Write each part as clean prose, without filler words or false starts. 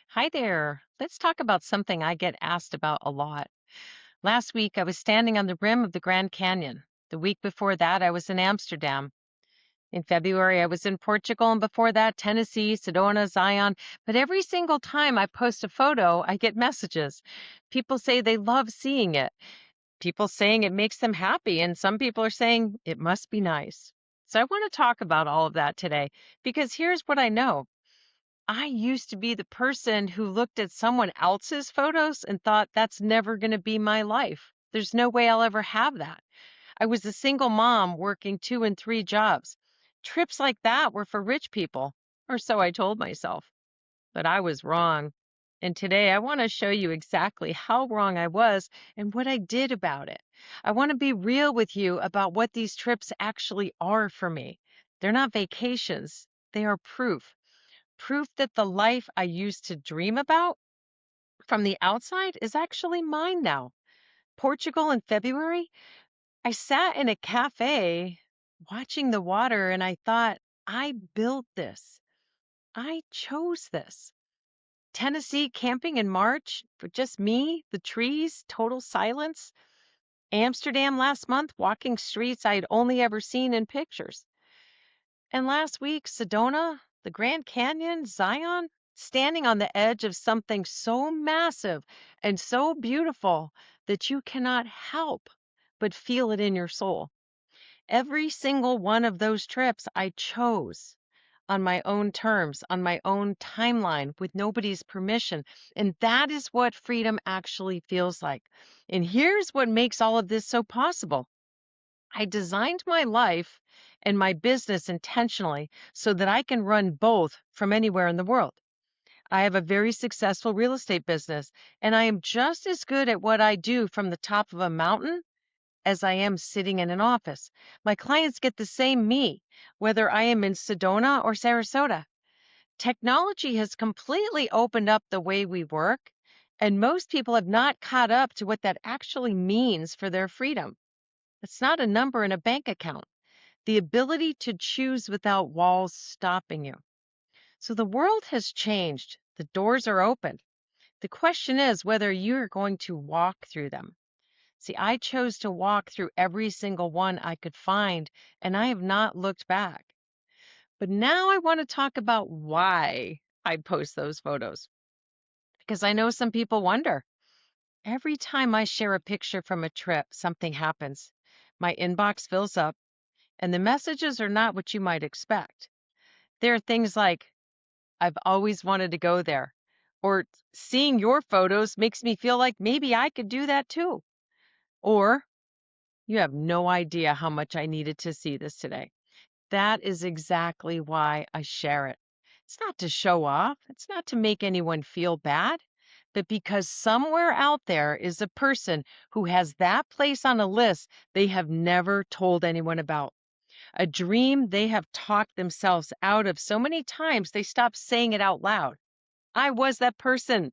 Hi there. Let's talk about something I get asked about a lot. Last week, I was standing on the rim of the Grand Canyon. The week before that, I was in Amsterdam. In February, I was in Portugal, and before that, Tennessee, Sedona, Zion. But every single time I post a photo, I get messages. People say they love seeing it. People saying it makes them happy, and some people are saying it must be nice. So I want to talk about all of that today because here's what I know. I used to be the person who looked at someone else's photos and thought that's never going to be my life. There's no way I'll ever have that. I was a single mom working two and three jobs. Trips like that were for rich people, or so I told myself. But I was wrong. And today I want to show you exactly how wrong I was and what I did about it. I want to be real with you about what these trips actually are for me. They're not vacations, they are proof that the life I used to dream about from the outside is actually mine now. Portugal in February, I sat in a cafe watching the water and I thought, I built this. I chose this. Tennessee camping in March for just me, the trees, total silence. Amsterdam last month, walking streets I'd only ever seen in pictures. And last week, Sedona, the Grand Canyon, Zion, standing on the edge of something so massive and so beautiful that you cannot help but feel it in your soul. Every single one of those trips I chose on my own terms, on my own timeline, with nobody's permission. And that is what freedom actually feels like. And here's what makes all of this so possible. I designed my life and my business intentionally so that I can run both from anywhere in the world. I have a very successful real estate business, and I am just as good at what I do from the top of a mountain as I am sitting in an office. My clients get the same me, whether I am in Sedona or Sarasota. Technology has completely opened up the way we work, and most people have not caught up to what that actually means for their freedom. It's not a number in a bank account. The ability to choose without walls stopping you. So the world has changed. The doors are open. The question is whether you're going to walk through them. See, I chose to walk through every single one I could find, and I have not looked back. But now I want to talk about why I post those photos. Because I know some people wonder. Every time I share a picture from a trip, something happens. My inbox fills up, and the messages are not what you might expect. There are things like, I've always wanted to go there. Or seeing your photos makes me feel like maybe I could do that too. Or you have no idea how much I needed to see this today. That is exactly why I share it. It's not to show off, it's not to make anyone feel bad, but because somewhere out there is a person who has that place on a list they have never told anyone about. A dream they have talked themselves out of so many times they stopped saying it out loud. I was that person.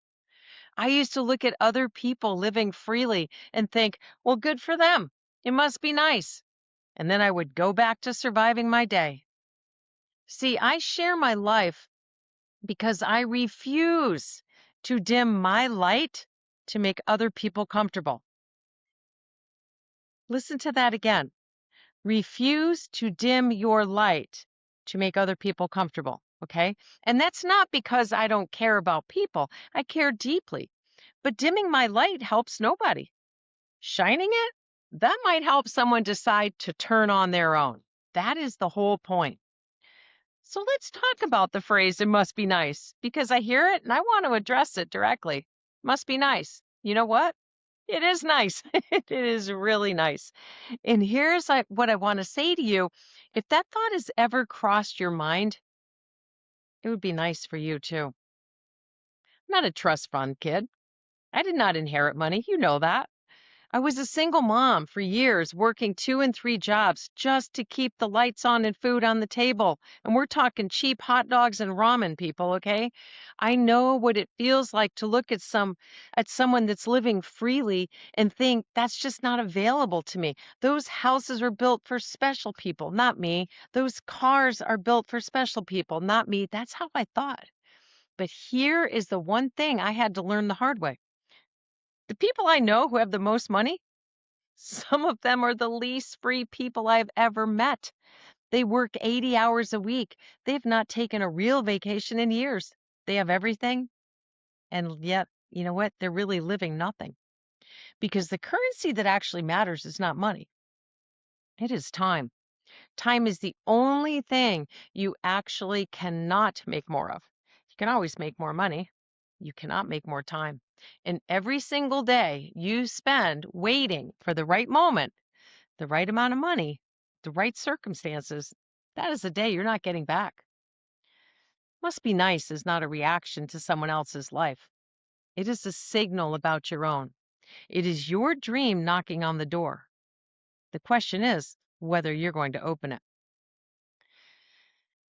I used to look at other people living freely and think, well, good for them. It must be nice. And then I would go back to surviving my day. See, I share my life because I refuse to dim my light to make other people comfortable. Listen to that again. Refuse to dim your light to make other people comfortable. Okay. And that's not because I don't care about people. I care deeply. But dimming my light helps nobody. Shining it, that might help someone decide to turn on their own. That is the whole point. So let's talk about the phrase, it must be nice, because I hear it and I want to address it directly. Must be nice. You know what? It is nice. It is really nice. And here's what I want to say to you. If that thought has ever crossed your mind, it would be nice for you too. I'm not a trust fund kid. I did not inherit money. You know that. I was a single mom for years, working two and three jobs just to keep the lights on and food on the table. And we're talking cheap hot dogs and ramen, people, okay? I know what it feels like to look at someone that's living freely and think that's just not available to me. Those houses are built for special people, not me. Those cars are built for special people, not me. That's how I thought. But here is the one thing I had to learn the hard way. The people I know who have the most money, some of them are the least free people I've ever met. They work 80 hours a week. They've not taken a real vacation in years. They have everything, and yet, you know what? They're really living nothing. Because the currency that actually matters is not money, it is time. Time is the only thing you actually cannot make more of. You can always make more money. You cannot make more time. And every single day you spend waiting for the right moment, the right amount of money, the right circumstances, that is a day you're not getting back. Must be nice is not a reaction to someone else's life. It is a signal about your own. It is your dream knocking on the door. The question is whether you're going to open it.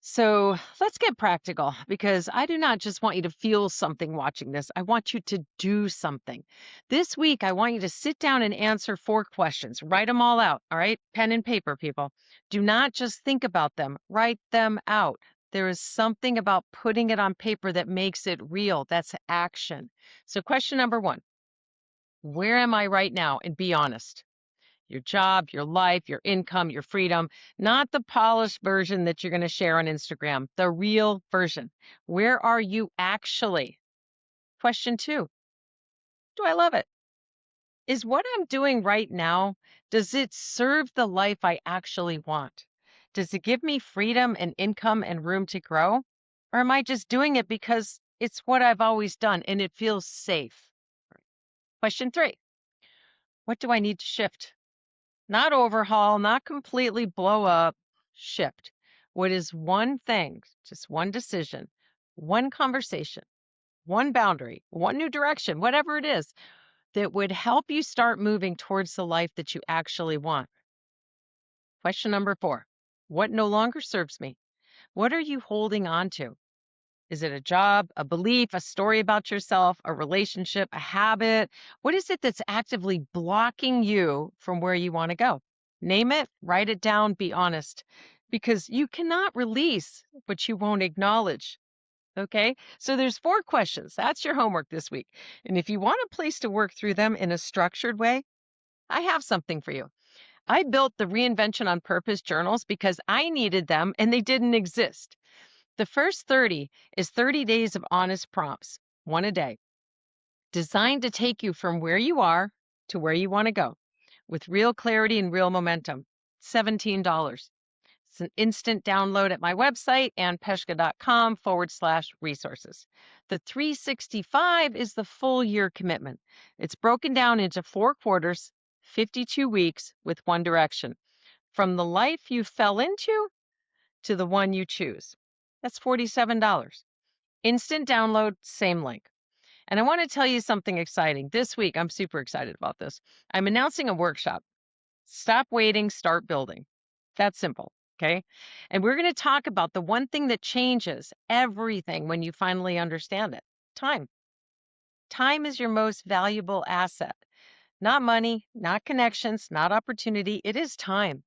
So let's get practical because I do not just want you to feel something watching this. I want you to do something. This week, I want you to sit down and answer 4 questions. Write them all out. All right. Pen and paper, people. Do not just think about them, write them out. There is something about putting it on paper that makes it real. That's action. So, question number 1, where am I right now? And be honest. Your job, your life, your income, your freedom, not the polished version that you're going to share on Instagram, the real version. Where are you actually? Question 2, do I love it? Is what I'm doing right now, does it serve the life I actually want? Does it give me freedom and income and room to grow? Or am I just doing it because it's what I've always done and it feels safe? Question 3, what do I need to shift? Not overhaul, not completely blow up, shift. What is one thing, just one decision, one conversation, one boundary, one new direction, whatever it is, that would help you start moving towards the life that you actually want? Question number 4, what no longer serves me? What are you holding on to? Is it a job, a belief, a story about yourself, a relationship, a habit? What is it that's actively blocking you from where you want to go? Name it, write it down, be honest, because you cannot release what you won't acknowledge. Okay, so there's 4 questions. That's your homework this week. And if you want a place to work through them in a structured way, I have something for you. I built the Reinvention on Purpose journals because I needed them and they didn't exist. The first 30 is 30 days of honest prompts, one a day, designed to take you from where you are to where you want to go with real clarity and real momentum. $17. It's an instant download at my website and peshka.com/resources. The 365 is the full year commitment. It's broken down into 4 quarters, 52 weeks with one direction. From the life you fell into to the one you choose. That's $47. Instant download, same link. And I want to tell you something exciting. This week, I'm super excited about this. I'm announcing a workshop. Stop waiting, start building. That's simple, okay? And we're going to talk about the one thing that changes everything when you finally understand it. Time. Time is your most valuable asset. Not money, not connections, not opportunity. It is time.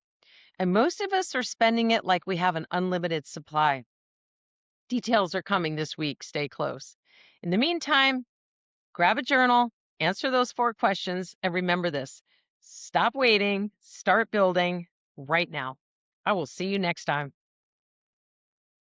And most of us are spending it like we have an unlimited supply. Details are coming this week. Stay close. In the meantime, grab a journal, answer those 4 questions, and remember this: stop waiting, start building right now. I will see you next time.